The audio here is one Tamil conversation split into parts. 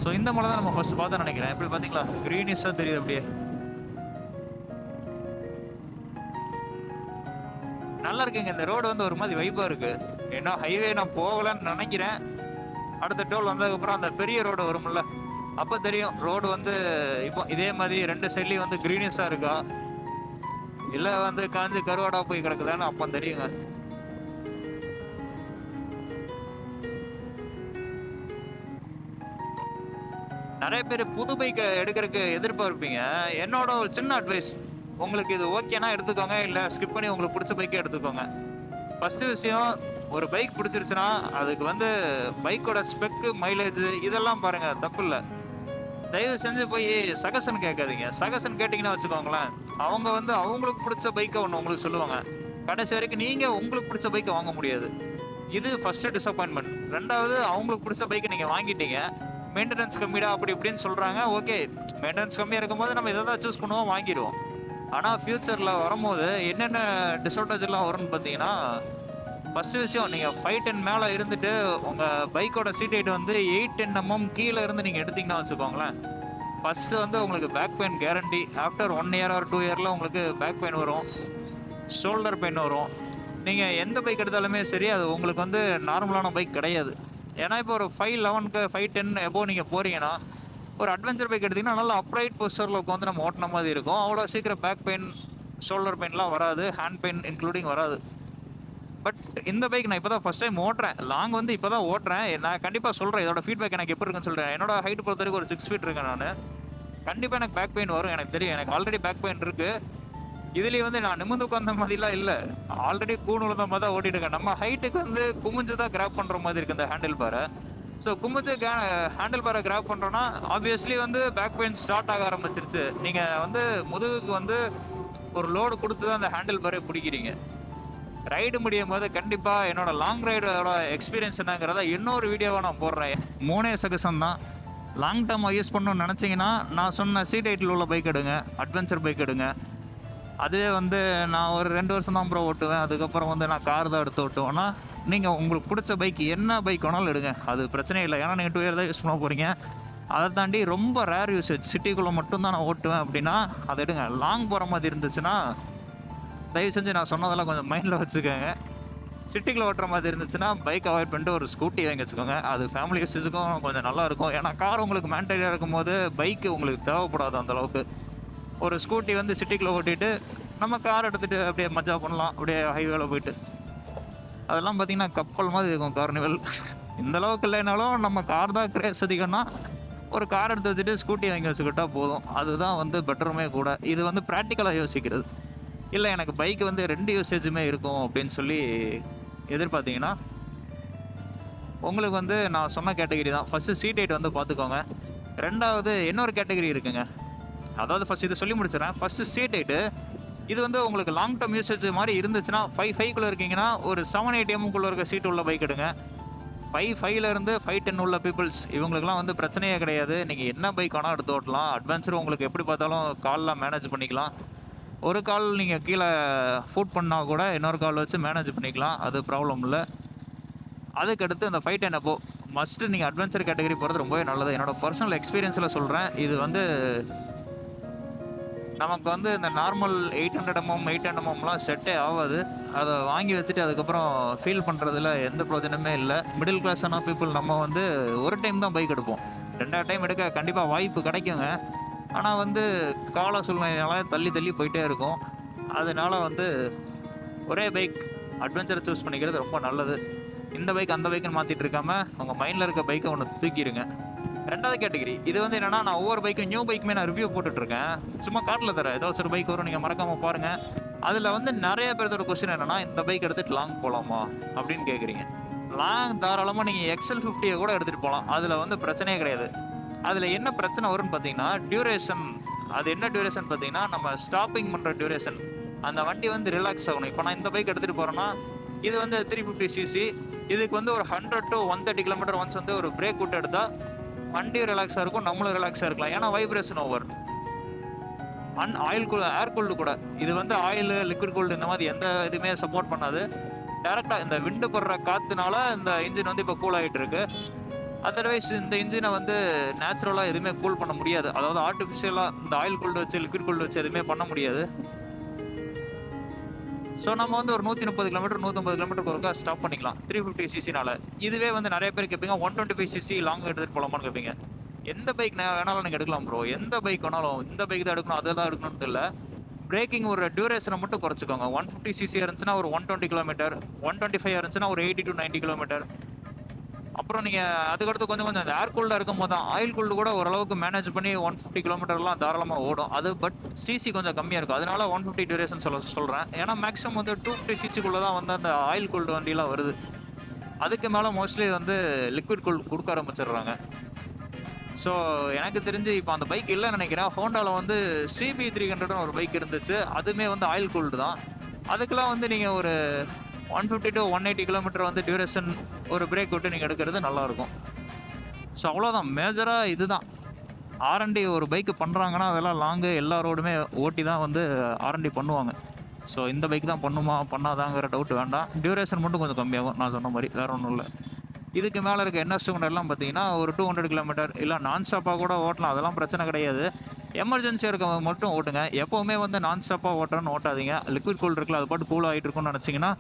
ஸோ இந்த மலை தான் நம்ம ஃபர்ஸ்ட் பார்த்தா நினைக்கிறேன். எப்படி பார்த்தீங்களா, க்ரீனிஷாக தெரியுது அப்படியே. நல்லா இருக்குங்க. இந்த ரோடு வந்து ஒரு மாதிரி வைப்பாக இருக்கு. ஏன்னா ஹைவே நான் போகலன்னு நினைக்கிறேன். அடுத்த டோல் வந்ததுக்கப்புறம் அந்த பெரிய ரோடு வரும்ல, அப்போ தெரியும் ரோடு வந்து இப்போ இதே மாதிரி 2 சைட்லேயும் வந்து க்ரீனிஷாக இருக்கா, இல்லை வந்து காஞ்சி கருவாடா போய் கிடக்குதான்னு அப்போ தெரியுங்க. நிறைய பேர் புது பைக்கை எடுக்கிறதுக்கு எதிர்பார்ப்பீங்க. என்னோட ஒரு சின்ன அட்வைஸ், உங்களுக்கு இது ஓகேனா எடுத்துக்கோங்க, இல்லை ஸ்கிப் பண்ணி உங்களுக்கு பிடிச்ச பைக்கே எடுத்துக்கோங்க. ஃபர்ஸ்ட் விஷயம், ஒரு பைக் பிடிச்சிருச்சுன்னா அதுக்கு வந்து பைக்கோட ஸ்பெக்கு, மைலேஜ் இதெல்லாம் பாருங்க, தப்பு இல்லை. தயவு செஞ்சு போய் சஜஷன் கேட்காதீங்க. சஜஷன் கேட்டிங்கன்னா வச்சுக்கோங்களேன், அவங்க வந்து அவங்களுக்கு பிடிச்ச பைக்கை ஒன்று உங்களுக்கு சொல்லுவாங்க. கடைசி வரைக்கும் நீங்கள் உங்களுக்கு பிடிச்ச பைக்கை வாங்க முடியாது. இது ஃபர்ஸ்ட் டிசப்பாயின்மெண்ட். ரெண்டாவது, அவங்களுக்கு பிடிச்ச பைக்கை நீங்கள் வாங்கிட்டீங்க, மெயின்டெனன்ஸ் கம்மிடா அப்படி இப்படின்னு சொல்கிறாங்க. ஓகே, மெயின்டெனன்ஸ் கம்மியாக இருக்கும்போது நம்ம இதை தான் சூஸ் பண்ணுவோம், வாங்கிடுவோம். ஆனால் ஃப்யூச்சரில் வரும்போது என்னென்ன டிஸ்அட்வான்டேஜ்லாம் வரும்னு பார்த்தீங்கன்னா, ஃபர்ஸ்ட் விஷயம், நீங்கள் 510 மேலே இருந்துட்டு உங்கள் பைக்கோட சீட் ஹைட் வந்து 8-10 mm கீழே இருந்து நீங்கள் எடுத்தீங்கன்னா வச்சுக்கோங்களேன், ஃபர்ஸ்ட் வந்து உங்களுக்கு back pain guarantee. After 1 year or 2 year உங்களுக்கு பேக் பெயின் வரும், ஷோல்டர் பெயின் வரும். நீங்கள் எந்த பைக் எடுத்தாலுமே சரி, அது உங்களுக்கு வந்து நார்மலான பைக் கிடையாது. ஏன்னா இப்போ ஒரு 511க்கு 510 எபோவ் நீங்கள் போகிறீங்கன்னா, ஒரு அட்வென்ச்சர் பைக் எடுத்திங்கன்னா நல்லா அப்ரைட் பொசிஷரில் உட்காந்து நம்ம ஓட்டின மாதிரி இருக்கும். அவ்வளோ சீக்கிரம் பேக் பெயின், ஷோல்டர் பெயின்லாம் வராது, ஹேண்ட் பெயின் இன்க்ளூடிங் வராது. பட் இந்த பைக் நான் இப்போ தான் ஃபஸ்ட் டைம் ஓட்டுறேன், லாங் வந்து இப்போ தான் ஓட்டுறேன். நான் கண்டிப்பாக சொல்கிறேன் இதோட ஃபீட்பேக் எனக்கு எப்படி இருக்குன்னு சொல்கிறேன். என்னோட ஹைட் பொறுத்த வரைக்கும் ஒரு 6 feet இருக்கேன் நான். கண்டிப்பாக எனக்கு பேக் பெயின் வரும், எனக்கு தெரியும். எனக்கு ஆல்ரெடி பேக் பெயின் இருக்குது. இதுலேயே வந்து நான் நிமிர்ந்து உட்காந்த மாதிரிலாம் இல்லை, ஆல்ரெடி கூண் விழுந்த மாதிரி தான் ஓட்டிட்டு இருக்கேன். நம்ம ஹைட்டுக்கு வந்து குமிஞ்சு தான் கிராப் பண்ணுற மாதிரி இருக்குது இந்த ஹேண்டில் பாரை. ஸோ குமிஞ்சு ஹேண்டில் பாரை கிராப் பண்ணுறோன்னா ஆப்வியஸ்லி வந்து பேக் பெயின் ஸ்டார்ட் ஆக ஆரம்பிச்சிருச்சு. நீங்கள் வந்து முதுகுக்கு வந்து ஒரு லோடு கொடுத்து தான் அந்த ஹேண்டில் பாரை பிடிக்கிறீங்க. ரைடு முடியும் போது கண்டிப்பாக என்னோட லாங் ரைடோட எக்ஸ்பீரியன்ஸ் என்னங்கிறத இன்னொரு வீடியோவாக நான் போடுறேன். 3 சஜஷன் தான். லாங் டேர்மாக யூஸ் பண்ணணும்னு நினச்சிங்கன்னா நான் சொன்ன சீட் ஹைட்டில் உள்ள பைக் எடுங்க, அட்வென்ச்சர் பைக் எடுங்க. அதுவே வந்து நான் ஒரு 2 வருஷம் தான் ப்ரோ ஓட்டுவேன், அதுக்கப்புறம் வந்து நான் கார் தான் எடுத்து ஓட்டுவேன்னா, நீங்கள் உங்களுக்கு பிடிச்ச பைக் என்ன பைக் வேணாலும் எடுங்க, அது பிரச்சனை இல்லை. ஏன்னா நீங்கள் 2 year தான் யூஸ் பண்ண போகிறீங்க. அதை தாண்டி ரொம்ப ரேர் யூசேஜ், சிட்டிக்குள்ளே மட்டும்தான் நான் ஓட்டுவேன் அப்படின்னா அதை எடுங்க. லாங் போகிற மாதிரி இருந்துச்சுன்னா தயவு செஞ்சு நான் சொன்னதெல்லாம் கொஞ்சம் மைண்டில் வச்சுக்கோங்க. சிட்டிக்குள்ள ஓட்டுற மாதிரி இருந்துச்சுன்னா பைக் அவாய்ட் பண்ணிட்டு ஒரு ஸ்கூட்டி வாங்கி வச்சுக்கோங்க. அது ஃபேமிலி யூஸுக்கும் கொஞ்சம் நல்லா இருக்கும். ஏன்னா கார் உங்களுக்கு மேண்டரியாக இருக்கும்போது பைக்கு உங்களுக்கு தேவைப்படாது அந்தளவுக்கு. ஒரு ஸ்கூட்டி வந்து சிட்டிக்குள்ள ஓட்டிட்டு நம்ம கார் எடுத்துகிட்டு அப்படியே மஜா பண்ணலாம், அப்படியே ஹைவேல போயிட்டு. அதெல்லாம் பார்த்திங்கன்னா கப்பல் மாதிரி இருக்கும் கார்னிவல். இந்த அளவுக்கு இல்லைனாலும் நம்ம கார் தான் கிரேஸ் அதிகம்னா ஒரு கார் எடுத்து வச்சுட்டு ஸ்கூட்டி வாங்கி வச்சுக்கிட்டா போதும். அதுதான் வந்து பெட்டருமே கூட. இது வந்து ப்ராக்டிக்கலாக யோசிக்கிறது. இல்லை எனக்கு பைக் வந்து 2 யூசேஜுமே இருக்கும் அப்படின்னு சொல்லி எதிர்பார்த்தீங்கன்னா, உங்களுக்கு வந்து நான் சொன்ன கேட்டகரி தான். ஃபஸ்ட்டு சீட் ஹைட் வந்து பார்த்துக்கோங்க. ரெண்டாவது இன்னொரு கேட்டகரி இருக்குங்க. அதாவது ஃபஸ்ட் இதை சொல்லி முடிச்சிடறேன். ஃபஸ்ட்டு சீட் ஹைட்டு, இது வந்து உங்களுக்கு லாங் டேர்ம் யூசேஜ் மாதிரி இருந்துச்சுன்னா 5'5" இருக்கீங்கன்னா ஒரு 7-8 mm இருக்க சீட் உள்ள பைக் எடுங்க. 5'5" 5'10" உள்ள பீப்புள்ஸ் இவங்களுக்குலாம் வந்து பிரச்சனையே கிடையாது. நீங்கள் என்ன பைக் வேணால் எடுத்து ஓட்டலாம். அட்வென்ச்சர் உங்களுக்கு எப்படி பார்த்தாலும் கால்லாம் மேனேஜ் பண்ணிக்கலாம். ஒரு கால் நீங்கள் கீழே ஃபுட் பண்ணால் கூட இன்னொரு கால் வச்சு மேனேஜ் பண்ணிக்கலாம், அது ப்ராப்ளம் இல்லை. அதுக்கடுத்து அந்த 5'10" அப்போ மஸ்ட்டு நீங்கள் அட்வென்ச்சர் கேட்டகரி போகிறது ரொம்பவே நல்லது. என்னோடய பர்சனல் எக்ஸ்பீரியன்ஸில் சொல்கிறேன். இது வந்து நமக்கு வந்து இந்த நார்மல் 800 mm 800 mmலாம் செட்டே ஆகாது. அதை வாங்கி வச்சுட்டு அதுக்கப்புறம் ஃபீல் பண்ணுறதுல எந்த பிரயோஜனமே இல்லை. மிடில் கிளாஸான பீப்புள் நம்ம வந்து ஒரு டைம் தான் பைக் எடுப்போம், 2வது டைம் எடுக்க கண்டிப்பாக வாய்ப்பு கிடைக்குங்க. ஆனால் வந்து கால சூழ்நிலையால தள்ளி போயிட்டே இருக்கும். அதனால வந்து ஒரே பைக் அட்வென்ச்சரை சூஸ் பண்ணிக்கிறது ரொம்ப நல்லது. இந்த பைக் அந்த பைக்குன்னு மாற்றிட்டு இருக்காமல் உங்கள் மைண்டில் இருக்க பைக்கை ஒன்று தூக்கிடுங்க. 2வது கேட்டகரி இது வந்து என்னென்னா, நான் ஒவ்வொரு பைக்கும் நியூ பைக்குமே நான் ரிவ்யூ போட்டுட்ருக்கேன். சும்மா காட்டில் தரேன், ஏதாச்சும் ஒரு பைக் வரும், நீங்கள் மறக்காமல் பாருங்கள். அதில் வந்து நிறைய பேர்த்தோட கொஸ்டின் என்னென்னா, இந்த பைக் எடுத்துகிட்டு லாங் போகலாமா அப்படின்னு கேட்குறீங்க. லாங் தாராளமாக நீங்கள் XL50 கூட எடுத்துகிட்டு போகலாம், அதில் வந்து பிரச்சனையே கிடையாது. அதில் என்ன பிரச்சனை வரும்னு பார்த்தீங்கன்னா டியூரேஷன். அது என்ன டியூரேஷன் பார்த்தீங்கன்னா, நம்ம ஸ்டாப்பிங் பண்ணுற டியூரேஷன். அந்த வண்டி வந்து ரிலாக்ஸ் ஆகணும். இப்போ நான் இந்த பைக் எடுத்துகிட்டு போகிறேன்னா, இது வந்து 350cc, இதுக்கு வந்து ஒரு 100 to 130 km ஒன்ஸ் வந்து ஒரு பிரேக் விட்டு எடுத்தால் வண்டியும் ரிலாக்ஸாக இருக்கும், நம்மளும் ரிலாக்ஸாக இருக்கலாம். ஏன்னா வைப்ரேஷன் ஓவர். ஏர் கூல்டு கூட. இது வந்து ஆயில், லிக்விட் கூல்டு இந்த மாதிரி எந்த இதுவுமே சப்போர்ட் பண்ணாது. டேரெக்டாக இந்த விண்டு போடுற காற்றுனால இந்த இன்ஜின் வந்து இப்போ கூல் ஆகிட்டு இருக்கு. அதர்வைஸ் இந்த இன்ஜினை வந்து நேச்சுரலாக எதுவுமே கூல் பண்ண முடியாது. அதாவது ஆர்டிஃபிஷியலாக இந்த ஆயில் கூல்டு வச்சு லிக்விட் கூல்டு வச்சு எதுவுமே பண்ண முடியாது. ஸோ நம்ம வந்து ஒரு 130 கிலோமீட்டர் 150 கிலோமீட்டருக்கு ஒருக்கா ஸ்டாப் பண்ணிக்கலாம் 350 சிசினால. இதுவே வந்து நிறைய பேர் கேட்பீங்க 125 சிசி லாங் எடுத்துகிட்டு போகலாமான்னு கேட்பீங்க. எந்த பைக் வேணாலும் நீங்கள் எடுக்கலாம் ப்ரோ. எந்த பைக் வேணாலும் இந்த பைக் தான் எடுக்கணும் அதை தான் எடுக்கணும்னு இல்லை. பிரேக்கிங் ஒரு டியூரேஷனை மட்டும் குறைச்சிக்கோங்க. 150 சிசி இருந்துச்சுன்னா ஒரு 120 கிலோமீட்டர், 125 இருந்துச்சுன்னா ஒரு 80 to 90 கிலோமீட்டர். அப்புறம் நீங்கள் அதுக்கடுத்து கொஞ்சம் கொஞ்சம் அந்த ஏர் கூல்டாக இருக்கும் போது தான் ஆயில் கூல்டு கூட ஓரளவுக்கு மேனேஜ் பண்ணி 150 கிலோமீட்டர்லாம் தாராளமாக ஓடும். அது பட் சிசி கொஞ்சம் கம்மியாக இருக்கும். அதனால 150 டியூரேஷன் சொல்கிறேன். ஏன்னா மேக்ஸிமம் வந்து 250 சிசிக்குள்ளே தான் வந்து அந்த ஆயில் கூல்டு வண்டிலாம் வருது. அதுக்கு மேலே மோஸ்ட்லி வந்து லிக்விட் கூல்டு கொடுக்க ஆரம்பிச்சிடுறாங்க. ஸோ எனக்கு தெரிஞ்சு இப்போ அந்த பைக் இல்லைன்னு நினைக்கிறேன். ஹோண்டாவில் வந்து CB300ன்னு ஒரு பைக் இருந்துச்சு. அதுவுமே வந்து ஆயில் கூல்டு தான். அதுக்கெல்லாம் வந்து நீங்கள் ஒரு 150 to 180 கிலோமீட்டர் வந்து டியூரேஷன் ஒரு பிரேக் விட்டு நீங்கள் எடுக்கிறது நல்லாயிருக்கும். ஸோ அவ்வளோதான். மேஜராக இதுதான் R&D. ஒரு பைக்கு பண்ணுறாங்கன்னா அதெல்லாம் லாங்கு எல்லா ரோடுமே ஓட்டி தான் வந்து R&D பண்ணுவாங்க. ஸோ இந்த பைக் தான் பண்ணுமா பண்ணாதாங்கிற டவுட் வேண்டாம். டியூரேஷன் மட்டும் கொஞ்சம் கம்மியாகும் நான் சொன்ன மாதிரி, வேறு ஒன்றும் இல்லை. இதுக்கு மேலே இருக்க NS 200 பார்த்தீங்கன்னா ஒரு 200 கிலோமீட்டர் இல்லை நான் ஸ்டாப்பாக கூட ஓட்டலாம். அதெல்லாம் பிரச்சனை கிடையாது. எமர்ஜென்சியாக இருக்கவங்க மட்டும் ஓட்டுங்க. எப்போவுமே வந்து நான் ஸ்டாப்பாக ஓட்டுறேன்னு ஓட்டாதீங்க. லிக்விட் கூல் இருக்குல்ல அது பாட்டு கூல் ஆகிட்டு இருக்குன்னு நினச்சிங்கன்னா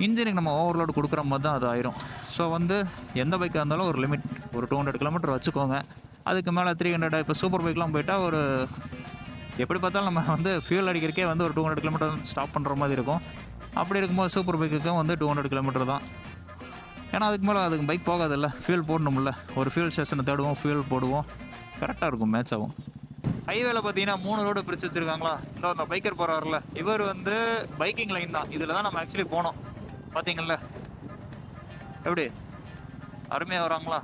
இன்ஜினுக்கு நம்ம ஓவர்லோடு கொடுக்குற மாதிரி தான் அது ஆயிரும். ஸோ வந்து எந்த பைக்காக இருந்தாலும் ஒரு லிமிட் ஒரு 200 கிலோமீட்டர் வச்சுக்கோங்க. அதுக்கு மேலே 300. இப்போ சூப்பர் பைக்லாம் போயிட்டால் ஒரு எப்படி பார்த்தாலும் நம்ம வந்து ஃபியூல் அடிக்கிறக்கே வந்து ஒரு 200 கிலோமீட்டர் ஸ்டாப் பண்ணுற மாதிரி இருக்கும். அப்படி இருக்கும்போது சூப்பர் பைக்குக்கும் வந்து 200 கிலோமீட்டர் தான். ஏன்னா அதுக்கு மேலே அதுக்கு பைக் போகாதில்ல, ஃபியூல் போடணும்ல. ஒரு ஃபியூல் ஸ்டேஷனை தேடுவோம், ஃபியூல் போடுவோம், கரெக்டாக இருக்கும், மேட்ச் ஆகும். ஹைவேல பார்த்தீங்கன்னா 3 ரோடு பிரித்து வச்சுருக்காங்களா. இந்த பைக்கர் போகிறாருல இவர் வந்து பைக்கிங் லைன் தான். இதில் தான் நம்ம ஆக்சுவலி போனோம். பார்த்தீங்கள்ல எப்படி அருமையாக வராங்களா.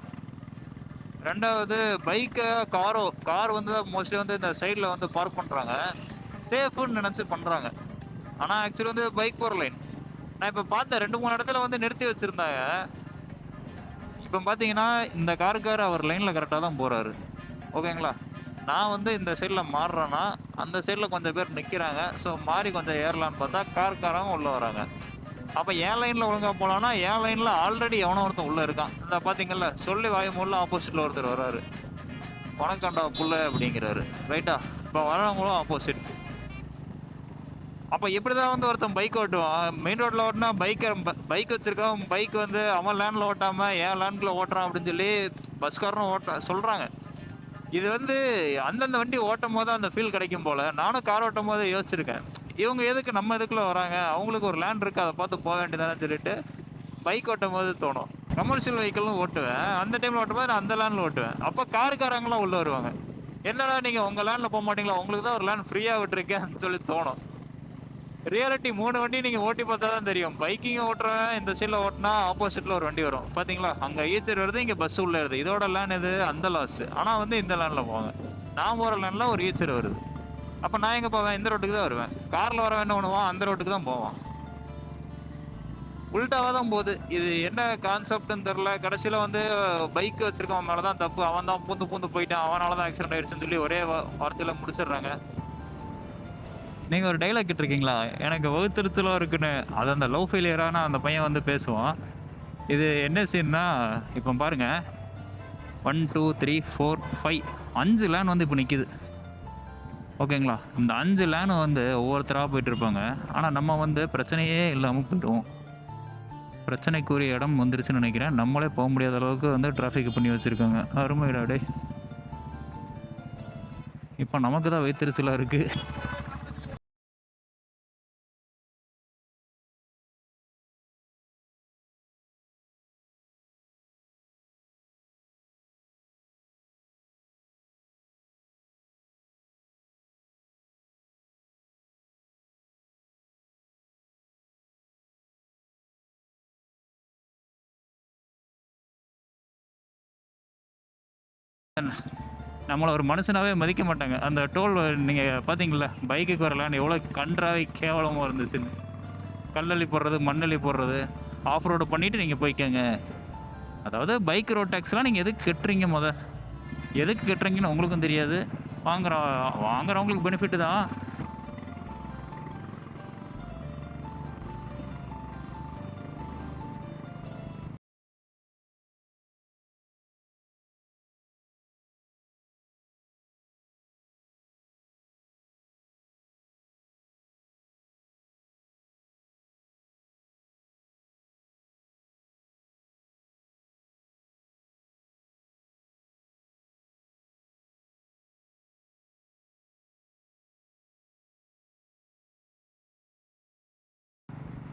ரெண்டாவது பைக்கை கார் வந்து மோஸ்ட்லி வந்து இந்த சைடில் வந்து பார்க் பண்ணுறாங்க, சேஃப்னு நினச்சி பண்ணுறாங்க. ஆனால் ஆக்சுவலி வந்து பைக் போகிற லைன் நான் இப்போ பார்த்தேன் 2-3 இடத்துல வந்து நிறுத்தி வச்சுருந்தாங்க. இப்போ பார்த்தீங்கன்னா இந்த காருக்கார் அவர் லைனில் கரெக்டாக தான் போகிறாரு. ஓகேங்களா. நான் வந்து இந்த சைடில் மாறுறேன்னா அந்த சைடில் கொஞ்சம் பேர் நிற்கிறாங்க. ஸோ மாறி கொஞ்சம் ஏறலான்னு பார்த்தா காருக்காரங்க உள்ளே வராங்க. அப்போ என் லைனில் ஒழுங்காக போகலான்னா என் லைனில் ஆல்ரெடி எவனோ ஒருத்தன் உள்ளே இருக்கான். இந்த பார்த்தீங்கல்ல சொல்லி வாயுமூல ஆப்போசிட்டில் ஒருத்தர் வர்றாரு. வணக்கம்டா புள்ள அப்படிங்கிறாரு. ரைட்டா. இப்போ வரவங்களும் ஆப்போசிட். அப்போ இப்படி தான் வந்து ஒருத்தன் பைக் ஓட்டுவான். மெயின் ரோட்டில் ஓட்டினா பைக் வச்சுருக்கான். பைக் வந்து அவன் லேண்டில் ஓட்டாமல் என் லேண்டில் ஓட்டுறான் அப்படின்னு சொல்லி பஸ்காரனும் சொல்கிறாங்க. இது வந்து அந்தந்த வண்டி ஓட்டும் போது அந்த ஃபீல் கிடைக்கும் போல். நானும் கார் ஓட்டும் போது யோசிச்சிருக்கேன், இவங்க எதுக்கு நம்ம இதுக்குள்ளே வராங்க, அவங்களுக்கு ஒரு லேண்ட் இருக்குது அதை பார்த்து போக வேண்டியதானு சொல்லிட்டு பைக் ஓட்டும் போது தோணும். கமர்ஷியல் வெஹிக்கிளும் ஓட்டுவேன். அந்த டைமில் ஓட்டும் போது நான் அந்த லேண்டில் ஓட்டுவேன். அப்போ காருக்காரங்களாம் உள்ளே வருவாங்க. என்னடா நீங்கள் உங்கள் லேண்டில் போக மாட்டீங்களா, உங்களுக்கு தான் ஒரு லேண்ட் ஃப்ரீயாக விட்டுருக்கேன்னு சொல்லி தோணும். ரியாலிட்டி 3 வண்டி நீங்கள் ஓட்டி பார்த்தா தான் தெரியும். பைக்கிங் ஓட்டுறேன் இந்த சைடில் ஓட்டினா ஆப்போசிட்டில் ஒரு வண்டி வரும். பார்த்தீங்களா, அங்கே ஈச்சர் வருது, இங்கே பஸ் உள்ளே வருது. இதோட லேன் இது அந்த லாஸ்ட்டு. ஆனால் வந்து இந்த லேனில் போவாங்க. நான் போகிற லேனில் ஒரு ஈச்சர் வருது. அப்போ நான் எங்கே போவேன், இந்த ரோட்டுக்கு தான் வருவேன். காரில் வரவன் என்ன பண்ணுவான், அந்த ரோட்டுக்கு தான் போவான். உள்டாவாக தான் போகுது. இது என்ன கான்செப்ட்னு தெரில. கடைசியில் வந்து பைக் வச்சிருக்கவன் மேலே தான் தப்பு. அவன் தான் பூந்து போயிட்டான், அவனால தான் ஆக்சிடென்ட் ஆயிடுச்சுன்னு சொல்லி ஒரே வார்த்தையில் முடிச்சிடுறாங்க. நீங்கள் ஒரு டைலாக் கேட்டிருக்கீங்களா, எனக்கு வகுத்திருச்சலாக இருக்குன்னு. அது அந்த லவ் ஃபெயிலியரான அந்த பையன் வந்து பேசுவான். இது என்ன சீன்னா இப்போ பாருங்கள், 1 2 3 4 5 5 லேன் வந்து இப்போ நிற்கிது. ஓகேங்களா. இந்த 5 லேனும் வந்து ஒவ்வொருத்தராக போயிட்டு இருப்பாங்க. ஆனால் நம்ம வந்து பிரச்சனையே இல்லாமல் போயிடுவோம். பிரச்சனைக்குரிய இடம் வந்துருச்சுன்னு நினைக்கிறேன். நம்மளே போக முடியாத அளவுக்கு வந்து டிராஃபிக் பண்ணி வச்சுருக்காங்க. அருமையிடாடே. இப்போ நமக்கு தான் வயிற்றுச்சலாக இருக்குது. நம்மளை ஒரு மனுஷனாவே மதிக்க மாட்டாங்க. அந்த டோல் நீங்கள் பார்த்தீங்களா, பைக்குக்கு வரலான்னு எவ்வளோ கன்றாவி கேவலமாக இருந்துச்சுன்னு. கல்லள்ளி போடுறது, மண்ணள்ளி போடுறது, ஆஃப் ரோடு பண்ணிவிட்டு நீங்கள் போய்க்கங்க. அதாவது பைக் ரோட் டேக்ஸ்லாம் நீங்கள் எதுக்கு கட்டுறீங்க, எதுக்கு கட்டுறீங்கன்னு உங்களுக்கும் தெரியாது. வாங்குறவங்களுக்கு பெனிஃபிட்டு தான்.